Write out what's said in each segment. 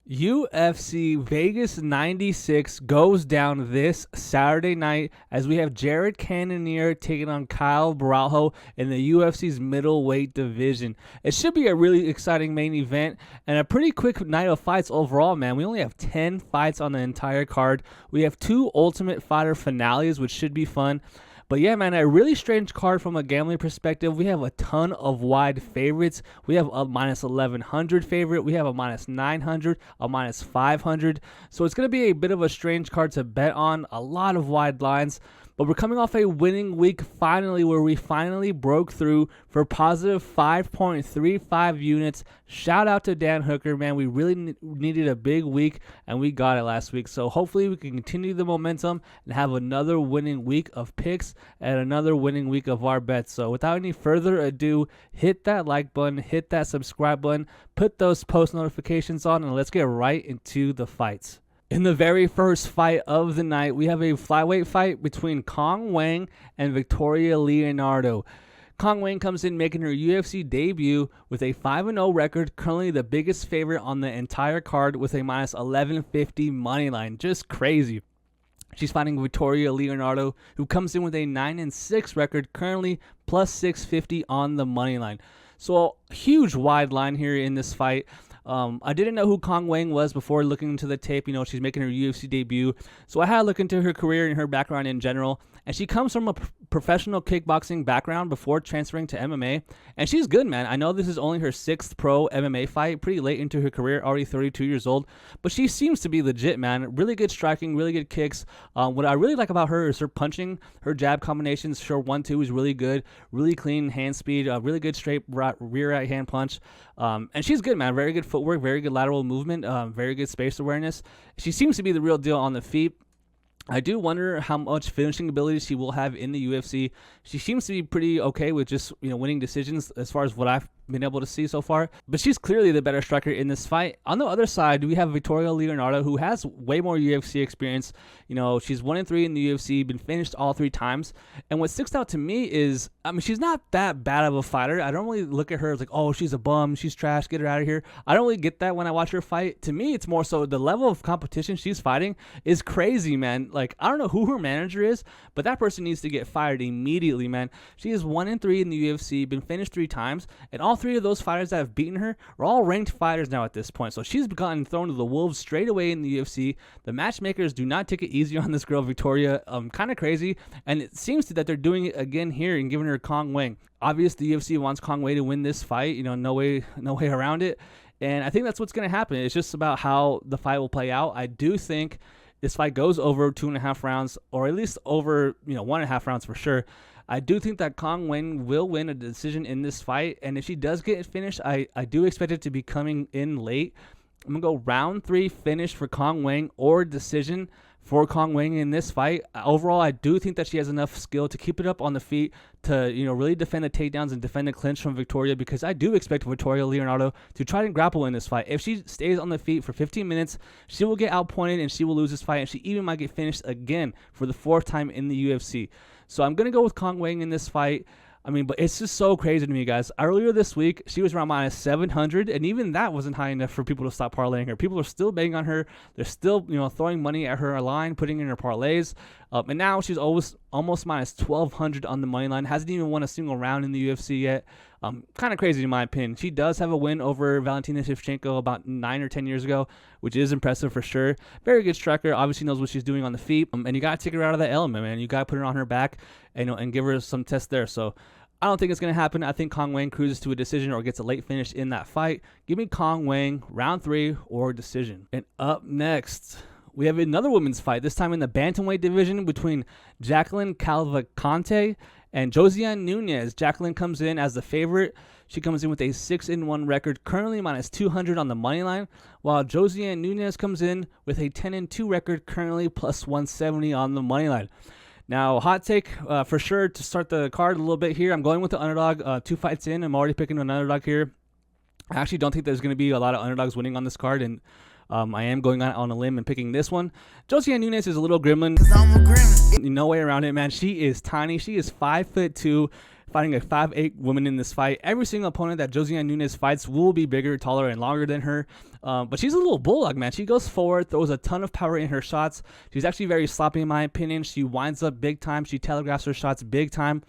UFC Vegas 96 goes down this Saturday night as we have Jared Cannonier taking on Borralho in the UFC's middleweight division. It should be a really exciting main event and a pretty quick night of fights overall, man. We only have 10 fights on the entire card. We have 2 Ultimate Fighter finales, which should be fun. But yeah, man, a really strange card from a gambling perspective. We have a ton of wide favorites. We have a minus 1100 favorite. We have a minus 900, a minus 500. So it's going to be a bit of a strange card to bet on. A lot of wide lines. But we're coming off a winning week finally, where we finally broke through for positive 5.35 units. Shout out to Dan Hooker, man. We really needed a big week, and we got it last week. So hopefully we can continue the momentum and have another winning week of picks and another winning week of our bets. So without any further ado, hit that like button, hit that subscribe button, put those post notifications on, and let's get right into the fights. In the very first fight of the night, we have a flyweight fight between Wang and Victoria Leonardo. Wang comes in making her UFC debut with a 5-0 record, currently the biggest favorite on the entire card with a minus 1150 money line. Just crazy. She's fighting Victoria Leonardo, who comes in with a 9-6 record, currently plus 650 on the money line. So a huge wide line here in this fight. I didn't know who Wang was before looking into the tape. You know, she's making her UFC debut. So I had to look into her career and her background in general. And she comes from a professional kickboxing background before transferring to MMA. And she's good, man. I know this is only her 6th pro MMA fight, pretty late into her career, already 32 years old. But she seems to be legit, man. Really good striking, really good kicks. What I really like about her is her punching. Her jab combinations, her 1-2 is really good. Really clean hand speed, really good straight rear right hand punch. And she's good, man. Very good footwork, very good lateral movement, very good space awareness. She seems to be the real deal on the feet. I do wonder how much finishing ability she will have in the UFC. She seems to be pretty okay with just, winning decisions as far as what I've been able to see so far. But she's clearly the better striker in this fight. On the other side, we have Victoria Leonardo, who has way more UFC experience. She's 1-3 in the UFC, been finished all 3 times. And what sticks out to me is, she's not that bad of a fighter. I don't really look at her as like, oh, she's a bum, she's trash, get her out of here. I don't really get that when I watch her fight. To me, it's more so the level of competition she's fighting is crazy, man. Like, I don't know who her manager is, but that person needs to get fired immediately, man. She is 1-3 in the UFC, been finished 3 times, and all 3 of those fighters that have beaten her are all ranked fighters now at this point. So she's gotten thrown to the wolves straight away in the UFC. The matchmakers do not take it easy on this girl, Victoria. Kind of crazy, and it seems that they're doing it again here and giving her Wang. Obviously, the UFC wants Wang to win this fight. No way around it. And I think that's what's going to happen. It's just about how the fight will play out. I do think this fight goes over 2.5 rounds, or at least over 1.5 rounds for sure. I do think that Wang will win a decision in this fight, and if she does get it finished, I do expect it to be coming in late. I'm going to go round 3 finish for Wang or decision for Wang in this fight. Overall, I do think that she has enough skill to keep it up on the feet to really defend the takedowns and defend the clinch from Victoria, because I do expect Victoria Leonardo to try and grapple in this fight. If she stays on the feet for 15 minutes, she will get outpointed and she will lose this fight, and she even might get finished again for the 4th time in the UFC. So I'm going to go with Wang in this fight. But it's just so crazy to me, guys. Earlier this week, she was around minus 700, and even that wasn't high enough for people to stop parlaying her. People are still betting on her. They're still, throwing money at her line, putting in her parlays. And now she's almost minus 1,200 on the money line. Hasn't even won a single round in the UFC yet. Kind of crazy in my opinion. She does have a win over Valentin about 9 or 10 years ago, which is impressive for sure. Very good striker. Obviously knows what she's doing on the feet. And you got to take her out of that element, man. You got to put her on her back and give her some tests there. So I don't think it's going to happen. I think Wang cruises to a decision or gets a late finish in that fight. Give me Wang, round 3 or decision. And up next, we have another women's fight, this time in the bantamweight division between Jacqueline Cavalcanti and Josiane Nunes. Jacqueline comes in as the favorite. She comes in with a 6-1 record, currently minus 200 on the money line, while Josiane Nunes comes in with a 10-2 record, currently plus 170 on the money line. Now, hot take for sure to start the card a little bit here. I'm going with the underdog. 2 fights in, I'm already picking an underdog here. I actually don't think there's going to be a lot of underdogs winning on this card, and I am going on a limb and picking this one. Josiane Nunes is a little gremlin. 'Cause I'm a gremlin. No way around it, man. She is tiny. She is 5'2", fighting a 5'8" woman in this fight. Every single opponent that Josiane Nunes fights will be bigger, taller, and longer than her. But she's a little bulldog, man. She goes forward, throws a ton of power in her shots. She's actually very sloppy, in my opinion. She winds up big time. She telegraphs her shots big time.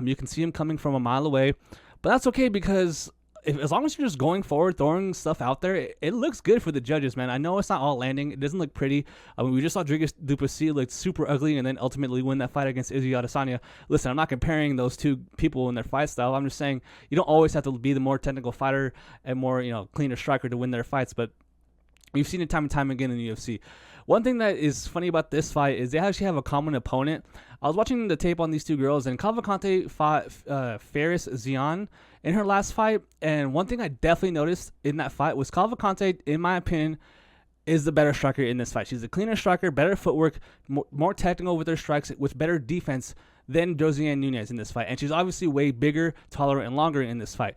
You can see them coming from a mile away. But that's okay because as long as you're just going forward, throwing stuff out there, it looks good for the judges, man. I know it's not all landing. It doesn't look pretty. I mean, we just saw Dricus du Plessis look super ugly and then ultimately win that fight against Izzy Adesanya. Listen, I'm not comparing those two people in their fight style. I'm just saying you don't always have to be the more technical fighter and more, cleaner striker to win their fights, but we've seen it time and time again in the UFC. One thing that is funny about this fight is they actually have a common opponent. I was watching the tape on these two girls, and Cavalcanti fought Faris Zian in her last fight. And one thing I definitely noticed in that fight was Cavalcanti, in my opinion, is the better striker in this fight. She's a cleaner striker, better footwork, more technical with her strikes, with better defense than Josiane Nunes in this fight. And she's obviously way bigger, taller, and longer in this fight.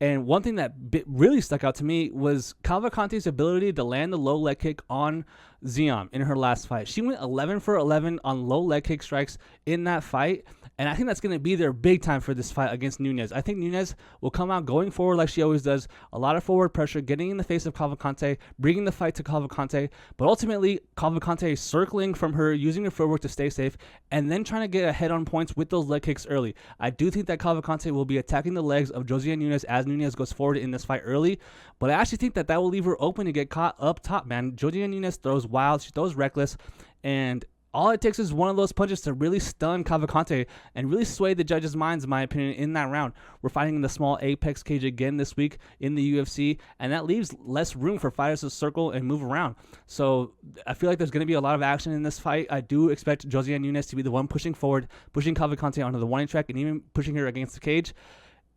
And one thing that really stuck out to me was Cavalcanti's ability to land the low leg kick on Zion in her last fight. She went 11 for 11 on low leg kick strikes in that fight. And I think that's going to be there big time for this fight against Nunes. I think Nunes will come out going forward like she always does. A lot of forward pressure, getting in the face of Cavalcanti, bringing the fight to Cavalcanti. But ultimately, Cavalcanti circling from her, using her footwork to stay safe, and then trying to get ahead on points with those leg kicks early. I do think that Cavalcanti will be attacking the legs of Josiane Nunes as Nunes goes forward in this fight early. But I actually think that will leave her open to get caught up top, man. Josiane Nunes throws wild. She throws reckless. And all it takes is one of those punches to really stun Cavalcanti and really sway the judges' minds, in my opinion, in that round. We're fighting in the small Apex cage again this week in the UFC, and that leaves less room for fighters to circle and move around. So I feel like there's going to be a lot of action in this fight. I do expect Josiane Nunes to be the one pushing forward, pushing Cavalcanti onto the warning track, and even pushing her against the cage.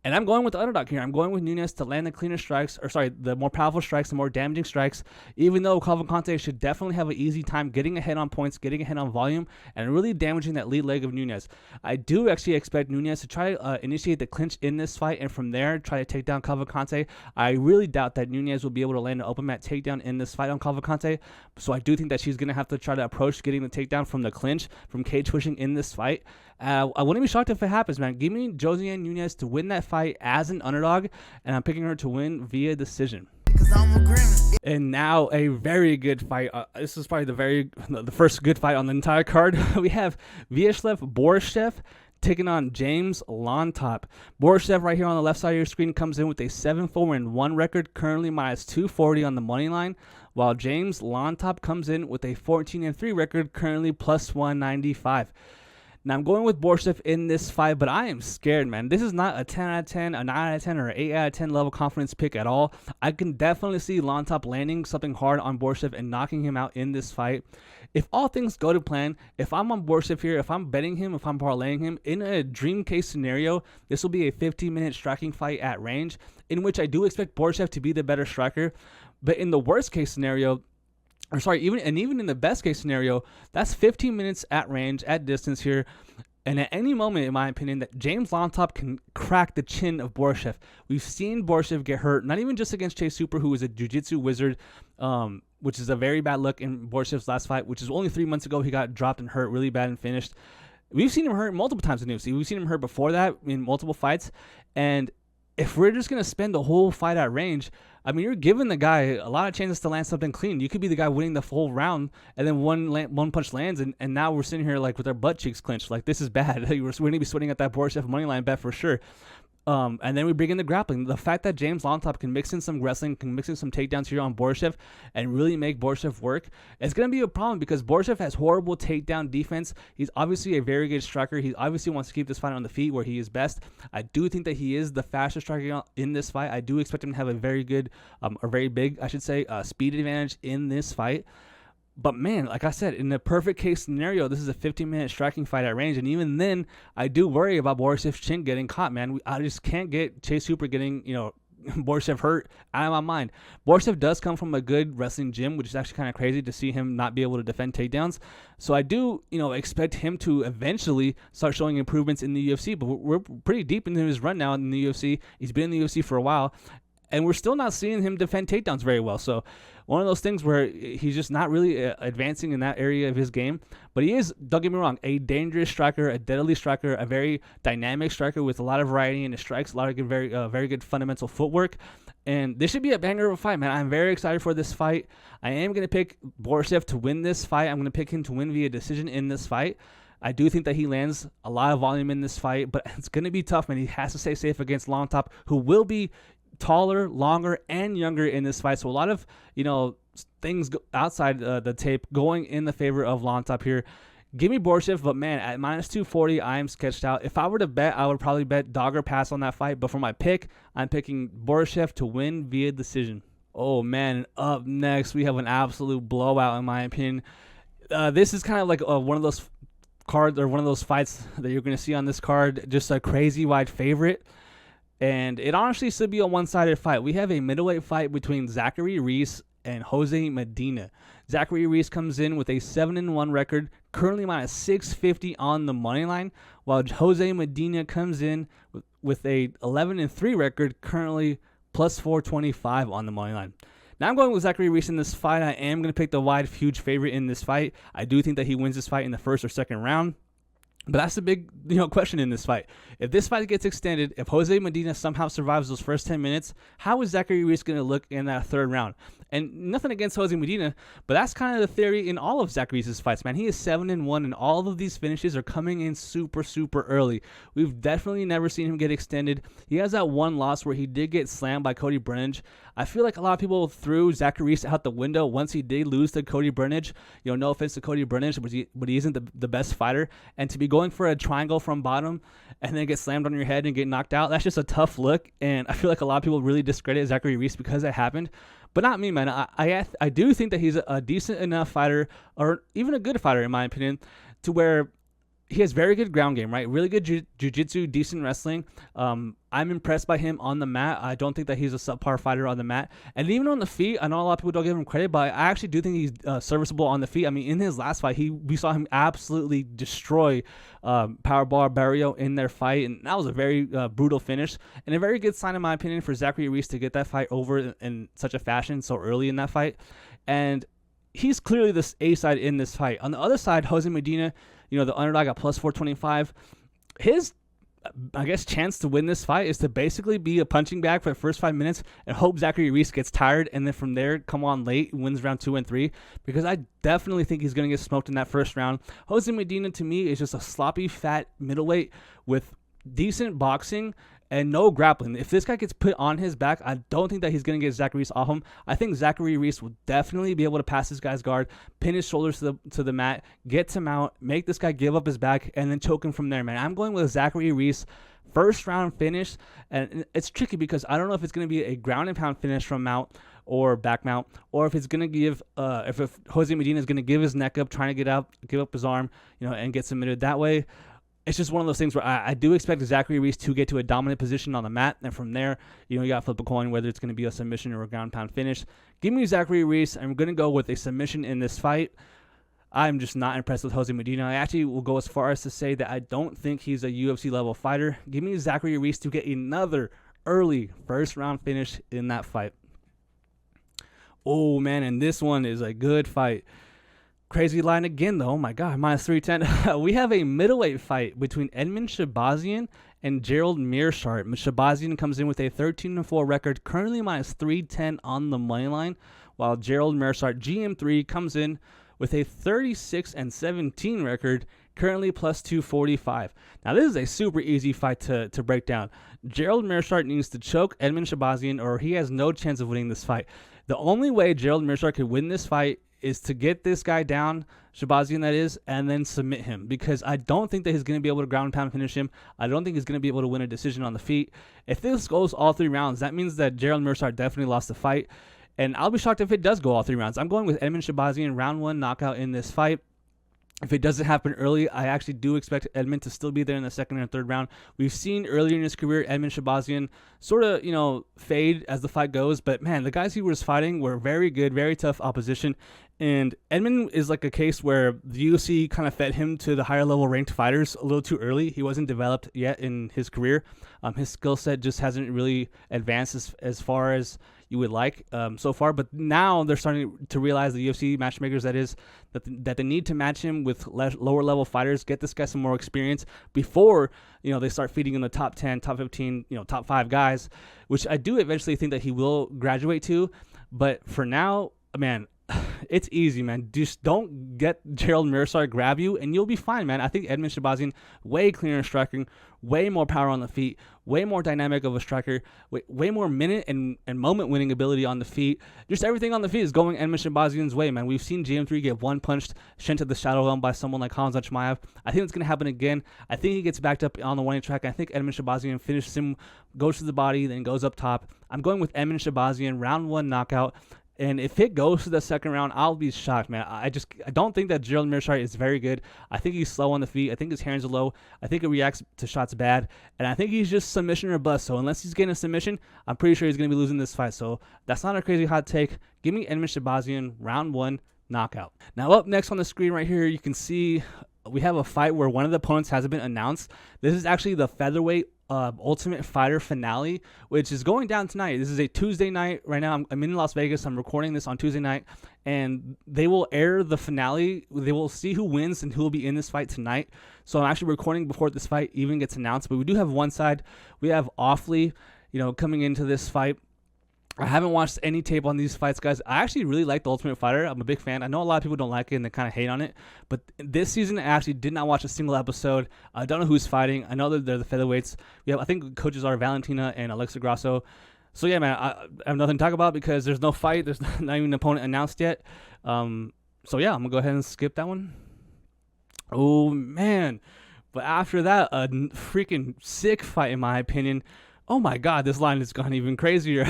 And I'm going with the underdog here. I'm going with Nunes to land the cleaner strikes, the more powerful strikes, the more damaging strikes, even though Cavalcanti should definitely have an easy time getting ahead on points, getting ahead on volume, and really damaging that lead leg of Nunes. I do actually expect Nunes to try to initiate the clinch in this fight, and from there, try to take down Cavalcanti. I really doubt that Nunes will be able to land an open mat takedown in this fight on Cavalcanti, so I do think that she's going to have to try to approach getting the takedown from the clinch, from cage pushing in this fight. I wouldn't be shocked if it happens, man. Give me Josiane Nunes to win that fight as an underdog, and I'm picking her to win via decision. And now a very good fight. This is probably the first good fight on the entire card. We have Viacheslav Borshchev taking on James Llontop. Borshchev right here on the left side of your screen comes in with a 7-4-1 record, currently minus 240 on the money line, while James Llontop comes in with a 14-3 record, currently plus 195. Now, I'm going with Borshchev in this fight, but I am scared, man. This is not a 10 out of 10, a 9 out of 10, or an 8 out of 10 level confidence pick at all. I can definitely see Llontop landing something hard on Borshchev and knocking him out in this fight. If all things go to plan, if I'm on Borshchev here, if I'm betting him, if I'm parlaying him, in a dream case scenario, this will be a 15-minute striking fight at range, in which I do expect Borshchev to be the better striker. But in the worst case scenario, even in the best case scenario, that's 15 minutes at range, at distance here. And at any moment, in my opinion, that James Llontop can crack the chin of Borshchev. We've seen Borshchev get hurt, not even just against Chase Super, who is a jiu-jitsu wizard, which is a very bad look in Borshchev's last fight, which is only 3 months ago. He got dropped and hurt really bad and finished. We've seen him hurt multiple times in the UFC. We've seen him hurt before that in multiple fights. And if we're just going to spend the whole fight at range, I mean, you're giving the guy a lot of chances to land something clean. You could be the guy winning the full round, and then one punch lands, and now we're sitting here like with our butt cheeks clenched. Like, this is bad. We're going to be sweating at that Borshchev money line bet for sure. And then we bring in the grappling. The fact that James Llontop can mix in some wrestling, can mix in some takedowns here on Borshchev and really make Borshchev work, it's going to be a problem because Borshchev has horrible takedown defense. He's obviously a very good striker. He obviously wants to keep this fight on the feet where he is best. I do think that he is the fastest striker in this fight. I do expect him to have a very good, or very big, I should say, speed advantage in this fight. But man, like I said, in the perfect case scenario, this is a 15-minute striking fight at range. And even then, I do worry about Borshchev's chin getting caught, man. I just can't get Chase Super getting, Borshchev hurt out of my mind. Borshchev does come from a good wrestling gym, which is actually kind of crazy to see him not be able to defend takedowns. So I do, expect him to eventually start showing improvements in the UFC. But we're pretty deep into his run now in the UFC. He's been in the UFC for a while, and we're still not seeing him defend takedowns very well. So one of those things where he's just not really advancing in that area of his game. But he is, don't get me wrong, a dangerous striker, a deadly striker, a very dynamic striker with a lot of variety in his strikes, a lot of good, very good fundamental footwork. And this should be a banger of a fight, man. I'm very excited for this fight. I am going to pick Borshchev to win this fight. I'm going to pick him to win via decision in this fight. I do think that he lands a lot of volume in this fight, but it's going to be tough, man. He has to stay safe against Llontop, who will be taller, longer, and younger in this fight. So a lot of, things outside the tape going in the favor of Llontop here. Give me Borshchev, but man, at minus 240, I am sketched out. If I were to bet, I would probably bet dog or pass on that fight. But for my pick, I'm picking Borshchev to win via decision. Oh man, up next, we have an absolute blowout in my opinion. This is kind of like one of those cards or one of those fights that you're going to see on this card. Just a crazy wide favorite. And it honestly should be a one-sided fight. We have a middleweight fight between Zachary Reese and Jose Medina. Zachary Reese comes in with a 7-1 record, currently minus 650 on the money line, while Jose Medina comes in with a 11-3 record, currently plus 425 on the money line. Now I'm going with Zachary Reese in this fight. I am going to pick the wide, huge favorite in this fight. I do think that he wins this fight in the first or second round. But that's the big, question in this fight. If this fight gets extended, if Jose Medina somehow survives those first 10 minutes, how is Zachary Reese going to look in that third round? And nothing against Jose Medina, but that's kind of the theory in all of Zachary Reese's fights, man. He is 7-1, and all of these finishes are coming in super, super early. We've definitely never seen him get extended. He has that one loss where he did get slammed by Cody Brenage. I feel like a lot of people threw Zachary Reese out the window once he did lose to Cody Brenage. No offense to Cody Brenage, but he isn't the best fighter. And to be going for a triangle from bottom and then get slammed on your head and get knocked out, that's just a tough look. And I feel like a lot of people really discredit Zachary Reese because that happened. But not me, man. I do think that he's a decent enough fighter, or even a good fighter, in my opinion, to where he has very good ground game, right? Really good jiu-jitsu, decent wrestling. I'm impressed by him on the mat. I don't think that he's a subpar fighter on the mat. And even on the feet, I know a lot of people don't give him credit, but I actually do think he's serviceable on the feet. I mean, in his last fight, we saw him absolutely destroy Powerball Barrio in their fight, and that was a very brutal finish, and a very good sign, in my opinion, for Zachary Reese to get that fight over in such a fashion so early in that fight. And he's clearly the A side in this fight. On the other side, Jose Medina, the underdog at plus 425, his, chance to win this fight is to basically be a punching bag for the first 5 minutes and hope Zachary Reese gets tired, and then from there come on late and wins round 2 and 3, because I definitely think he's going to get smoked in that first round. Jose Medina, to me, is just a sloppy, fat middleweight with decent boxing and no grappling. If this guy gets put on his back, I don't think that he's going to get Zachary Reese off him. I think Zachary Reese will definitely be able to pass this guy's guard, pin his shoulders to the mat, get him out, make this guy give up his back, and then choke him from there, man. I'm going with Zachary Reese first round finish, and it's tricky because I don't know if it's going to be a ground and pound finish from mount or back mount, or if it's going to give, if Jose Medina is going to give his neck up, trying to give up his arm, and get submitted that way. It's just one of those things where I do expect Zachary Reese to get to a dominant position on the mat, and from there, you got to flip a coin whether it's going to be a submission or a ground pound finish. Give me Zachary Reese. I'm going to go with a submission in this fight. I'm just not impressed with Jose Medina. I actually will go as far as to say that I don't think he's a UFC level fighter. Give me Zachary Reese to get another early first round finish in that fight. Oh man, and this one is a good fight. Crazy line again, though. Oh, my God. Minus 310. We have a middleweight fight between Edmen Shahbazyan and Gerald Meerschaert. Shahbazyan comes in with a 13-4 record, currently minus 310 on the money line, while Gerald Meerschaert, GM3, comes in with a 36-17 record, currently plus 245. Now, this is a super easy fight to break down. Gerald Meerschaert needs to choke Edmen Shahbazyan, or he has no chance of winning this fight. The only way Gerald Meerschaert could win this fight is to get this guy down, Shahbazyan that is, and then submit him, because I don't think that he's going to be able to ground and pound finish him. I don't think he's going to be able to win a decision on the feet. If this goes all 3 rounds, that means that Gerald Meerschaert definitely lost the fight, and I'll be shocked if it does go all 3 rounds. I'm going with Edmen Shahbazyan, round 1 knockout in this fight. If it doesn't happen early, I actually do expect Edmen to still be there in the second and third round. We've seen earlier in his career Edmen Shahbazyan sort of, fade as the fight goes. But, man, the guys he was fighting were very good, very tough opposition. And Edmen is like a case where the UFC kind of fed him to the higher level ranked fighters a little too early. He wasn't developed yet in his career. His skill set just hasn't really advanced as far as, you would like so far. But now they're starting to realize, the UFC matchmakers, that they need to match him with lower level fighters, get this guy some more experience before they start feeding him the top 10, top 15, top 5 guys, which I do eventually think that he will graduate to. But for now, man, it's easy, man. Just don't get Gerald Meerschaert grab you, and you'll be fine, man. I think Edmen Shahbazyan, way cleaner striking, way more power on the feet, way more dynamic of a striker, way more minute and moment winning ability on the feet. Just everything on the feet is going Edmen Shahbazyan's way, man. We've seen GM3 get one punched, sent to the shadow realm by someone like Hamza Chimaev. I think it's going to happen again. I think he gets backed up on the winning track. I think Edmen Shahbazyan finishes him, goes to the body, then goes up top. I'm going with Edmen Shahbazyan, round 1 knockout. And if it goes to the second round, I'll be shocked, man. I don't think that Gerald Meerschaert is very good. I think he's slow on the feet. I think his hands are low. I think it reacts to shots bad. And I think he's just submission or bust. So unless he's getting a submission, I'm pretty sure he's going to be losing this fight. So that's not a crazy hot take. Give me Edmen Shahbazyan, round 1 knockout. Now up next on the screen right here, you can see we have a fight where one of the opponents hasn't been announced. This is actually the featherweight Ultimate Fighter finale, which is going down tonight. This is a Tuesday night right now. I'm in Las Vegas. I'm recording this on Tuesday night, and they will air the finale. They will see who wins and who will be in this fight tonight. So I'm actually recording before this fight even gets announced. But we do have one side. We have Offley, coming into this fight. I haven't watched any tape on these fights, guys. I actually really like The Ultimate Fighter. I'm a big fan. I know a lot of people don't like it and they kind of hate on it. But this season, I actually did not watch a single episode. I don't know who's fighting. I know that they're the featherweights. I think coaches are Valentina and Alexa Grasso. So, yeah, man, I have nothing to talk about because there's no fight. There's not even an opponent announced yet. So, yeah, I'm going to go ahead and skip that one. Oh, man. But after that, a freaking sick fight, in my opinion. Oh my God, this line has gone even crazier.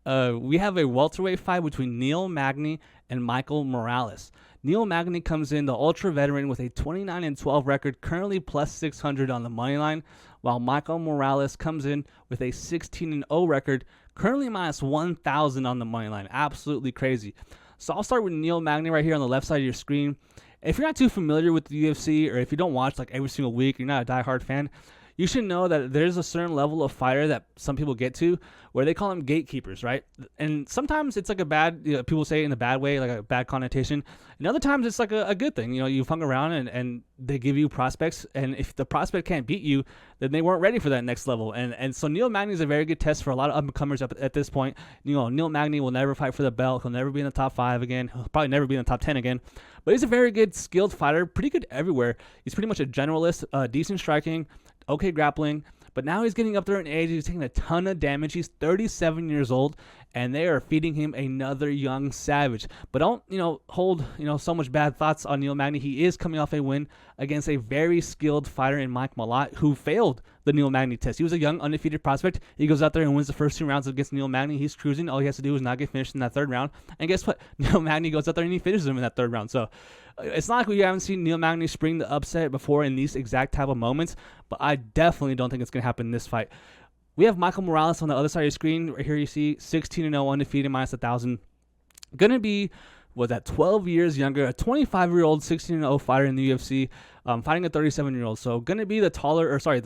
We have a welterweight fight between Neil Magny and Michael Morales. Neil Magny comes in, the ultra veteran, with a 29-12 record, currently plus 600 on the money line, while Michael Morales comes in with a 16-0 record, currently minus 1,000 on the money line. Absolutely crazy. So I'll start with Neil Magny right here on the left side of your screen. If you're not too familiar with the UFC, or if you don't watch like every single week, you're not a diehard fan, you should know that there's a certain level of fighter that some people get to where they call them gatekeepers, right? And sometimes it's like a bad, people say it in a bad way, like a bad connotation. And other times it's like a good thing. You've hung around and they give you prospects. And if the prospect can't beat you, then they weren't ready for that next level. And so Neil Magny is a very good test for a lot of up-and-comers at this point. Neil Magny will never fight for the belt. He'll never be in the top 5 again. He'll probably never be in the top 10 again. But he's a very good, skilled fighter, pretty good everywhere. He's pretty much a generalist, decent striking, okay grappling, but now he's getting up there in age. He's taking a ton of damage. He's 37 years old, and they are feeding him another young savage. But don't, hold, so much bad thoughts on Neil Magny. He is coming off a win against a very skilled fighter in Mike Malott, who failed the Neil Magny test. He was a young, undefeated prospect. He goes out there and wins the first 2 rounds against Neil Magny. He's cruising. All he has to do is not get finished in that 3rd round. And guess what? Neil Magny goes out there and he finishes him in that 3rd round. So it's not like we haven't seen Neil Magny spring the upset before in these exact type of moments, but I definitely don't think it's going to happen in this fight. We have Michael Morales on the other side of your screen. Right here you see 16-0, undefeated, minus 1,000. Going to be, 12 years younger, a 25-year-old, 16-0 fighter in the UFC, fighting a 37-year-old. So going to be the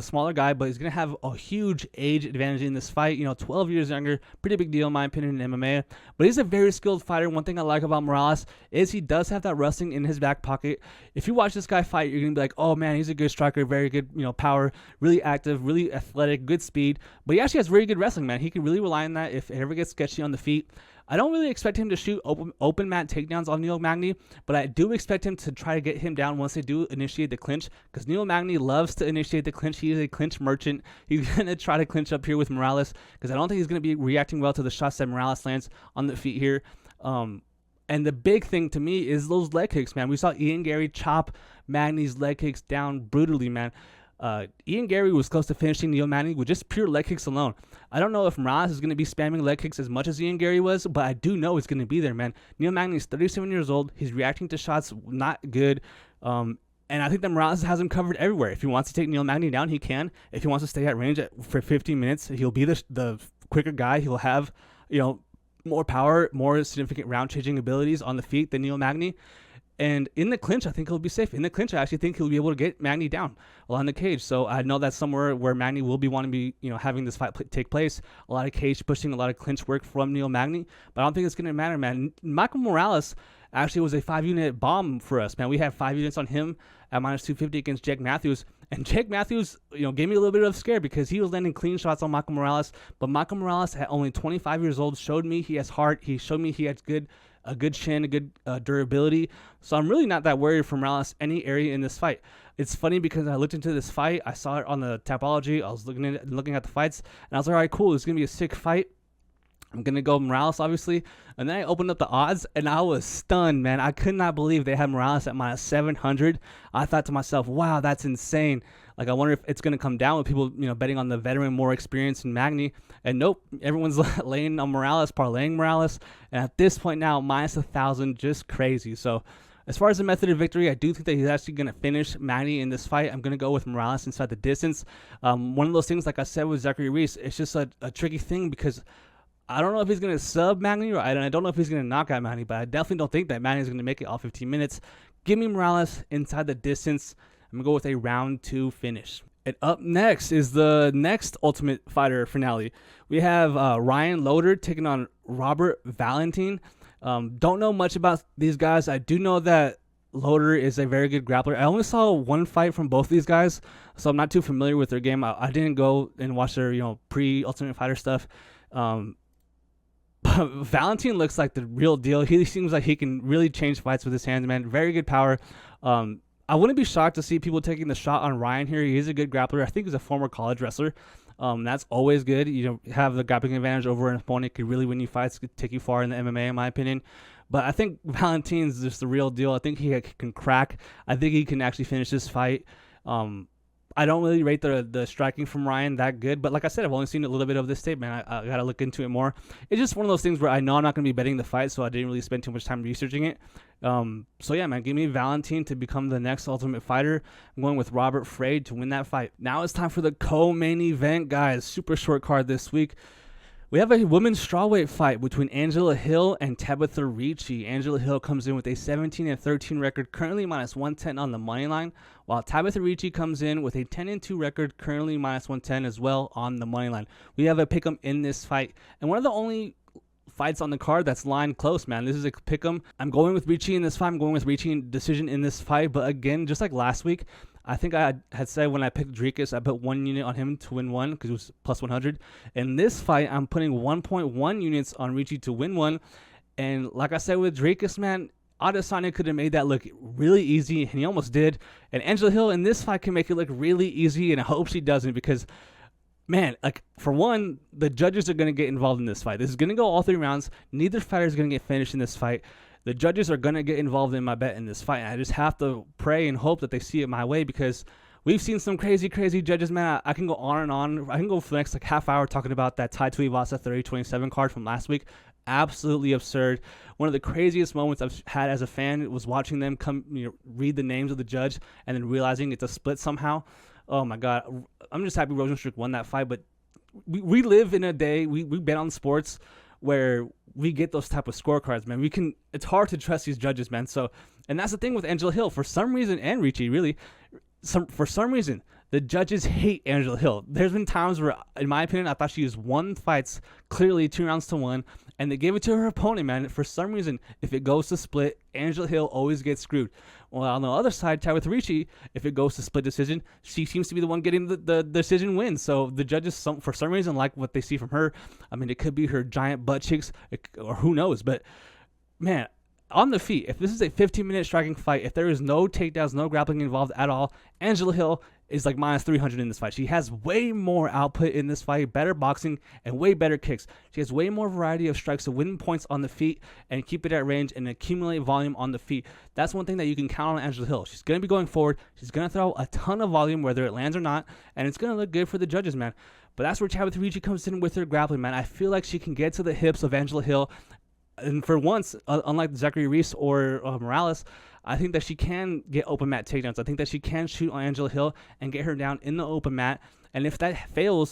smaller guy, but he's going to have a huge age advantage in this fight. 12 years younger, pretty big deal in my opinion in MMA. But he's a very skilled fighter. One thing I like about Morales is he does have that wrestling in his back pocket. If you watch this guy fight, you're going to be like, oh man, he's a good striker, very good, power, really active, really athletic, good speed. But he actually has very good wrestling, man. He can really rely on that if it ever gets sketchy on the feet. I don't really expect him to shoot open mat takedowns on Neil Magny, but I do expect him to try to get him down once they do initiate the clinch, because Neil Magny loves to initiate the clinch. He is a clinch merchant. He's going to try to clinch up here with Morales, because I don't think he's going to be reacting well to the shots that Morales lands on the feet here. And the big thing to me is those leg kicks, man. We saw Ian Gary chop Magny's leg kicks down brutally, man. Ian Gary was close to finishing Neil Magny with just pure leg kicks alone. I don't know if Morales is going to be spamming leg kicks as much as Ian Gary was, but I do know it's going to be there, man. Neil Magny is 37 years old. He's reacting to shots not good. And I think that Morales has him covered everywhere. If he wants to take Neil Magny down, he can. If he wants to stay at range for 15 minutes, he'll be the quicker guy. He'll have, more power, more significant round-changing abilities on the feet than Neil Magny. And in the clinch, I think he'll be safe. In the clinch, I actually think he'll be able to get Magny down along the cage. So I know that's somewhere where Magny will be wanting to be, having this fight take place. A lot of cage pushing, a lot of clinch work from Neil Magny. But I don't think it's going to matter, man. Michael Morales actually was a 5-unit bomb for us, man. We had 5 units on him at minus 250 against Jake Matthews. And Jake Matthews, gave me a little bit of scare because he was landing clean shots on Michael Morales. But Michael Morales, at only 25 years old, showed me he has heart. He showed me he has a good chin, a good durability. So I'm really not that worried for Morales any area in this fight. It's funny because I looked into this fight. I saw it on the Tapology. I was looking at the fights, and I was like, all right, cool. It's going to be a sick fight. I'm going to go Morales, obviously. And then I opened up the odds, and I was stunned, man. I could not believe they had Morales at minus 700. I thought to myself, wow, that's insane. Like, I wonder if it's going to come down with people, betting on the veteran, more experienced in Magny. And nope, everyone's laying on Morales, parlaying Morales. And at this point now, minus 1,000, just crazy. So as far as the method of victory, I do think that he's actually going to finish Magny in this fight. I'm going to go with Morales inside the distance. One of those things, like I said with Zachary Reese, it's just a tricky thing because I don't know if he's going to sub Magny, or I don't know if he's going to knock out Magny, but I definitely don't think that Magny is going to make it all 15 minutes. Give me Morales inside the distance. I'm going to go with a round 2 finish. And up next is the next Ultimate Fighter finale. We have Ryan Loder taking on Robert Valentin. Don't know much about these guys. I do know that Loder is a very good grappler. I only saw one fight from both these guys, so I'm not too familiar with their game. I didn't go and watch their pre-Ultimate Fighter stuff. Valentin looks like the real deal. He seems like he can really change fights with his hands, man. Very good power. I wouldn't be shocked to see people taking the shot on Ryan here. He is a good grappler. I think he's a former college wrestler. That's always good. Have the grappling advantage over an opponent. Could really win you fights. Could take you far in the MMA, in my opinion. But I think Valentin's just the real deal. I think he can crack. I think he can actually finish this fight. I don't really rate the striking from Ryan that good, but like I said, I've only seen a little bit of this tape, man. I got to look into it more. It's just one of those things where I know I'm not going to be betting the fight, so I didn't really spend too much time researching it. So yeah, man, give me Valentin to become the next Ultimate Fighter. I'm going with Robert Frade to win that fight. Now it's time for the co-main event, guys. Super short card this week. We have a women's strawweight fight between Angela Hill and Tabatha Ricci. Angela Hill comes in with a 17-13 record, currently minus 110 on the money line, while Tabatha Ricci comes in with a 10-2 record, currently minus 110 as well on the money line. We have a pick'em in this fight, and one of the only fights on the card that's lined close, man. This is a pick'em. I'm going with Ricci in this fight. I'm going with Ricci in decision in this fight, but again, just like last week, I think I had said when I picked Dricus, I put 1 unit on him to win 1 because it was plus 100. In this fight, I'm putting 1.1 units on Ricci to win 1. And like I said with Dricus, man, Adesanya could have made that look really easy, and he almost did. And Angela Hill in this fight can make it look really easy, and I hope she doesn't because, man, like for one, the judges are going to get involved in this fight. This is going to go all 3 rounds. Neither fighter is going to get finished in this fight. The judges are going to get involved in my bet in this fight. And I just have to pray and hope that they see it my way because we've seen some crazy judges, man. I can go on and on. I can go for the next half hour talking about that Tai Tuivasa 30-27 card from last week. Absolutely absurd. One of the craziest moments I've had as a fan was watching them read the names of the judge and then realizing it's a split somehow. Oh, my God. I'm just happy Rosenstruck won that fight. But we live in a day, we bet on sports where we get those type of scorecards, man. It's hard to trust these judges, man. So, and that's the thing with Angela Hill. For some reason, and Ricci, really, for some reason, the judges hate Angela Hill. There's been times where, in my opinion, I thought she has won fights clearly 2 rounds to 1, and they gave it to her opponent, man. For some reason, if it goes to split, Angela Hill always gets screwed. Well, on the other side, Tabatha Ricci, if it goes to split decision, she seems to be the one getting the decision win. So the judges, for some reason, like what they see from her. I mean, it could be her giant butt cheeks, or who knows. But, man, on the feet, if this is a 15-minute striking fight, if there is no takedowns, no grappling involved at all, Angela Hill is like minus 300 in this fight. She has way more output in this fight, better boxing, and way better kicks. She has way more variety of strikes to win points on the feet and keep it at range and accumulate volume on the feet. That's one thing that you can count on Angela Hill. She's going to be going forward. She's going to throw a ton of volume, whether it lands or not, and it's going to look good for the judges, man. But that's where Tabatha Ricci comes in with her grappling, man. I feel like she can get to the hips of Angela Hill. And for once, unlike Zachary Reese or Morales, I think that she can get open mat takedowns. I think that she can shoot on Angela Hill and get her down in the open mat. And if that fail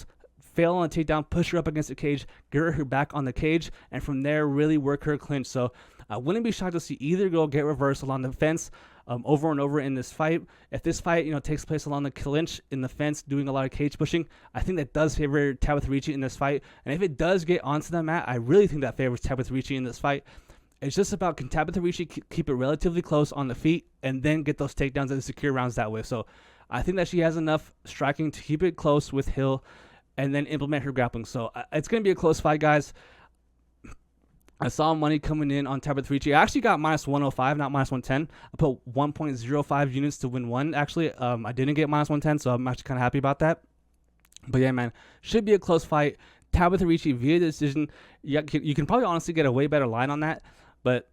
on a takedown, push her up against the cage, get her back on the cage, and from there really work her clinch. So I wouldn't be shocked to see either girl get reversed along the fence over and over in this fight. If this fight, takes place along the clinch in the fence, doing a lot of cage pushing, I think that does favor Tabatha Ricci in this fight. And if it does get onto the mat, I really think that favors Tabatha Ricci in this fight. It's just about, can Tabatha Ricci keep it relatively close on the feet and then get those takedowns and secure rounds that way. So I think that she has enough striking to keep it close with Hill and then implement her grappling. So it's going to be a close fight, guys. I saw money coming in on Tabatha Ricci. I actually got minus 105, not minus 110. I put 1.05 units to win one. Actually, I didn't get minus 110, so I'm actually kind of happy about that. But yeah, man, should be a close fight. Tabatha Ricci via decision. You can probably honestly get a way better line on that, but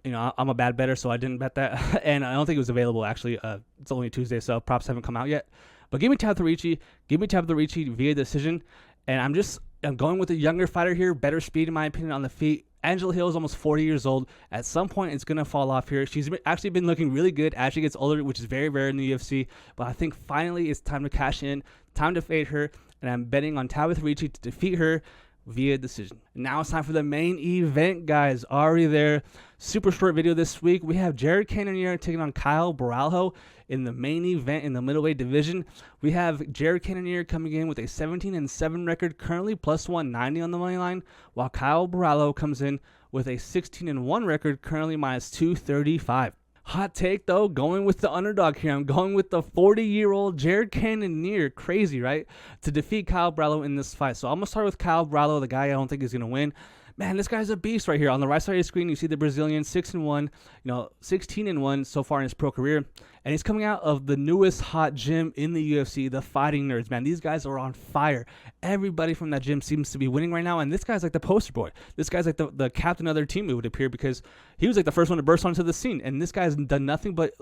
I'm a bad bettor, so I didn't bet that, and I don't think it was available. Actually, it's only Tuesday, so props haven't come out yet. But give me Tabatha Ricci. Give me Tabatha Ricci via decision, and I'm going with a younger fighter here, better speed in my opinion on the feet. Angela Hill is almost 40 years old. At some point, it's going to fall off here. She's actually been looking really good as she gets older, which is very rare in the UFC. But I think finally it's time to cash in, time to fade her, and I'm betting on Tabatha Ricci to defeat her via decision. Now it's time for the main event, guys. Already there. Super short video this week. We have Jared Cannonier taking on Caio Borralho in the main event in the middleweight division. We have Jared Cannonier coming in with a 17-7 record, currently plus 190 on the money line, while Caio Borralho comes in with a 16-1 record, currently minus 235. Hot take, though, going with the underdog here. I'm going with the 40-year-old Jared Cannonier. Crazy, right? To defeat Caio Borralho in this fight. So I'm going to start with Caio Borralho, the guy I don't think is going to win. Man, this guy's a beast right here. On the right side of your screen, you see the Brazilian 6-1, 16-1 so far in his pro career. And he's coming out of the newest hot gym in the UFC, the Fighting Nerds. Man, these guys are on fire. Everybody from that gym seems to be winning right now. And this guy's like the poster boy. This guy's like the captain of their team, it would appear, because he was like the first one to burst onto the scene. And this guy's done nothing but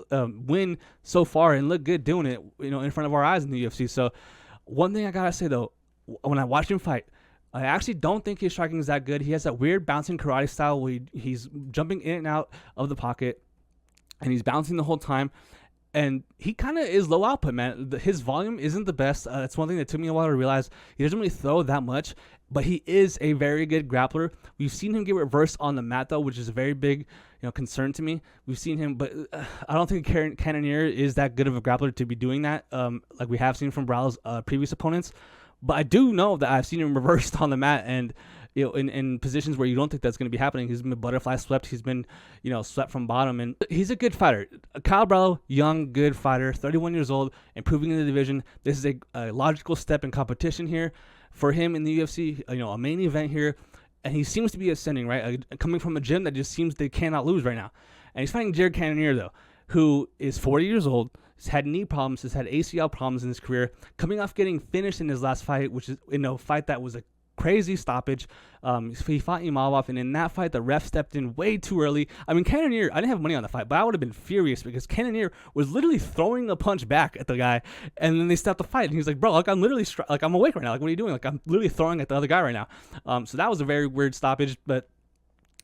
win so far and look good doing it, in front of our eyes in the UFC. So one thing I got to say, though, when I watched him fight, I actually don't think his striking is that good. He has that weird bouncing karate style where he's jumping in and out of the pocket, and he's bouncing the whole time. And he kind of is low output, man. His volume isn't the best. That's one thing that took me a while to realize. He doesn't really throw that much, but he is a very good grappler. We've seen him get reversed on the mat, though, which is a very big concern to me. We've seen him, but I don't think Cannonier is that good of a grappler to be doing that, like we have seen from Borralho's previous opponents. But I do know that I've seen him reversed on the mat, and in positions where you don't think that's going to be happening. He's been butterfly swept. He's been swept from bottom, and he's a good fighter. Caio Borralho, young, good fighter, 31 years old, improving in the division. This is a logical step in competition here for him in the UFC. A main event here, and he seems to be ascending, right? Coming from a gym that just seems they cannot lose right now, and he's fighting Jared Cannonier, though, who is 40 years old. He's had knee problems. He's had ACL problems in his career. Coming off getting finished in his last fight, which is a fight that was a crazy stoppage. He fought Imavov, and in that fight, the ref stepped in way too early. I mean, Cannonier, I didn't have money on the fight, but I would have been furious because Cannonier was literally throwing a punch back at the guy, and then they stopped the fight, and he was like, bro, I'm literally, I'm awake right now. What are you doing? I'm literally throwing at the other guy right now. So that was a very weird stoppage, but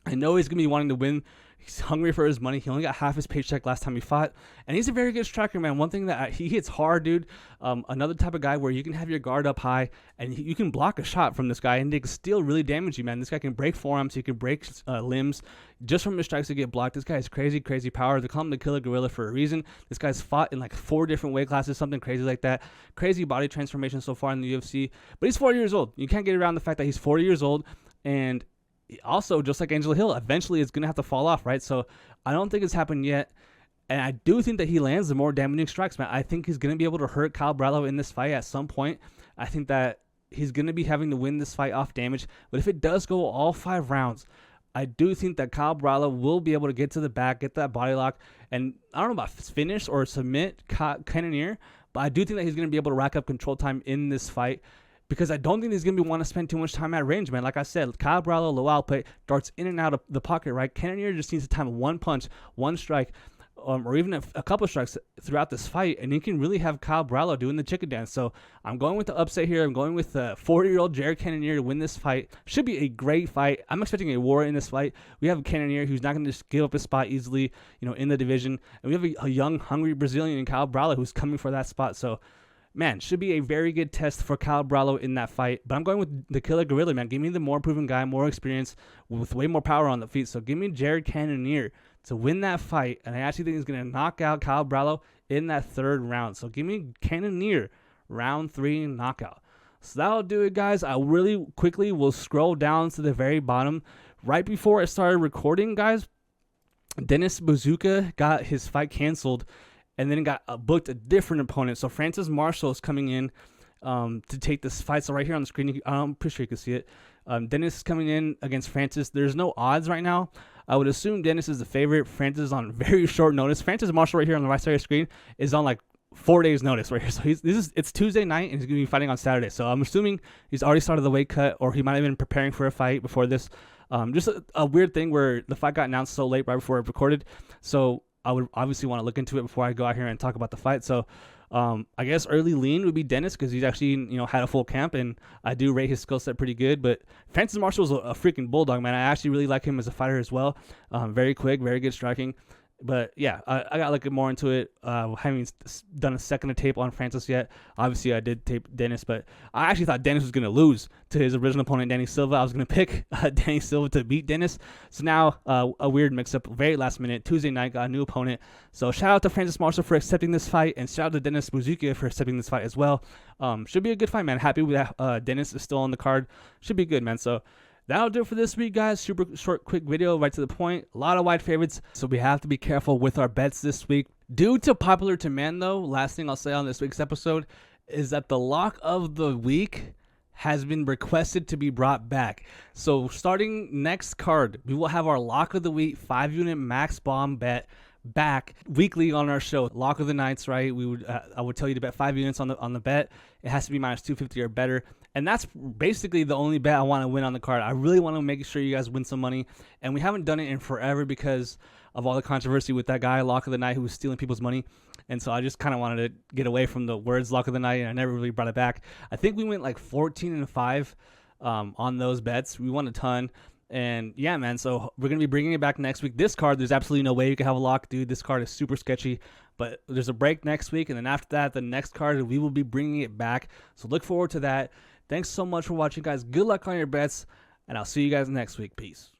I know he's going to be wanting to win. He's hungry for his money. He only got half his paycheck last time he fought. And he's a very good striker, man. One thing that he hits hard, dude. Another type of guy where you can have your guard up high and you can block a shot from this guy and they can still really damage you, man. This guy can break forearms. He can break limbs just from his strikes to get blocked. This guy has crazy, crazy power. They call him the Killer Gorilla for a reason. This guy's fought in like 4 different weight classes, something crazy like that. Crazy body transformation so far in the UFC. But he's 40 years old. You can't get around the fact that he's 40 years old, and also, just like Angela Hill, eventually it's going to have to fall off, right? So I don't think it's happened yet. And I do think that he lands the more damaging strikes, man. I think he's going to be able to hurt Caio Borralho in this fight at some point. I think that he's going to be having to win this fight off damage. But if it does go all 5 rounds, I do think that Caio Borralho will be able to get to the back, get that body lock. And I don't know about finish or submit Cannonier, but I do think that he's going to be able to rack up control time in this fight. Because I don't think he's going to want to spend too much time at range, man. Like I said, Caio Borralho, low output, darts in and out of the pocket, right? Cannonier just needs to time one punch, one strike, or even a couple strikes throughout this fight, and you can really have Caio Borralho doing the chicken dance. So I'm going with the upset here. I'm going with the 40-year-old Jared Cannonier to win this fight. Should be a great fight. I'm expecting a war in this fight. We have a Cannonier who's not going to just give up his spot easily, in the division. And we have a young, hungry Brazilian in Caio Borralho who's coming for that spot. So man, should be a very good test for Caio Borralho in that fight. But I'm going with the Killer Gorilla, man. Give me the more proven guy, more experience, with way more power on the feet. So give me Jared Cannonier to win that fight. And I actually think he's going to knock out Caio Borralho in that 3rd round. So give me Cannonier, round 3 knockout. So that'll do it, guys. I really quickly will scroll down to the very bottom. Right before I started recording, guys, Dennis Bazooka got his fight canceled and then got booked a different opponent. So Francis Marshall is coming in to take this fight. So right here on the screen, I'm pretty sure you can see it. Dennis is coming in against Francis. There's no odds right now. I would assume Dennis is the favorite. Francis is on very short notice. Francis Marshall right here on the right side of the screen is on like 4 days notice right here. So it's Tuesday night and he's going to be fighting on Saturday. So I'm assuming he's already started the weight cut, or he might have been preparing for a fight before this. Just a weird thing where the fight got announced so late right before it recorded. So I would obviously want to look into it before I go out here and talk about the fight. So I guess early lean would be Dennis, because he's actually, had a full camp, and I do rate his skill set pretty good. But Francis Marshall is a freaking bulldog, man. I actually really like him as a fighter as well. Very quick, very good striking. But yeah, I got to look more into it. Haven't done a second of tape on Francis yet. Obviously, I did tape Dennis, but I actually thought Dennis was going to lose to his original opponent, Danny Silva. I was going to pick Danny Silva to beat Dennis. So now a weird mix-up, very last minute. Tuesday night, got a new opponent. So shout out to Francis Marshall for accepting this fight, and shout out to Dennis Bazooka for accepting this fight as well. Should be a good fight, man. Happy with that. Dennis is still on the card. Should be good, man. So that'll do it for this week, guys. Super short, quick video, right to the point. A lot of wide favorites, so we have to be careful with our bets this week. Due to popular demand, though, last thing I'll say on this week's episode is that the lock of the week has been requested to be brought back. So starting next card, we will have our lock of the week 5-unit max bomb bet back weekly on our show. Lock of the nights, right? I would tell you to bet 5 units on the bet. It has to be minus 250 or better. And that's basically the only bet I want to win on the card. I really want to make sure you guys win some money. And we haven't done it in forever because of all the controversy with that guy, Lock of the Night, who was stealing people's money. And so I just kind of wanted to get away from the words Lock of the Night, and I never really brought it back. I think we went like 14-5 on those bets. We won a ton. And yeah, man, so we're going to be bringing it back next week. This card, there's absolutely no way you can have a lock, dude. This card is super sketchy. But there's a break next week, and then after that, the next card, we will be bringing it back. So look forward to that. Thanks so much for watching, guys. Good luck on your bets, and I'll see you guys next week. Peace.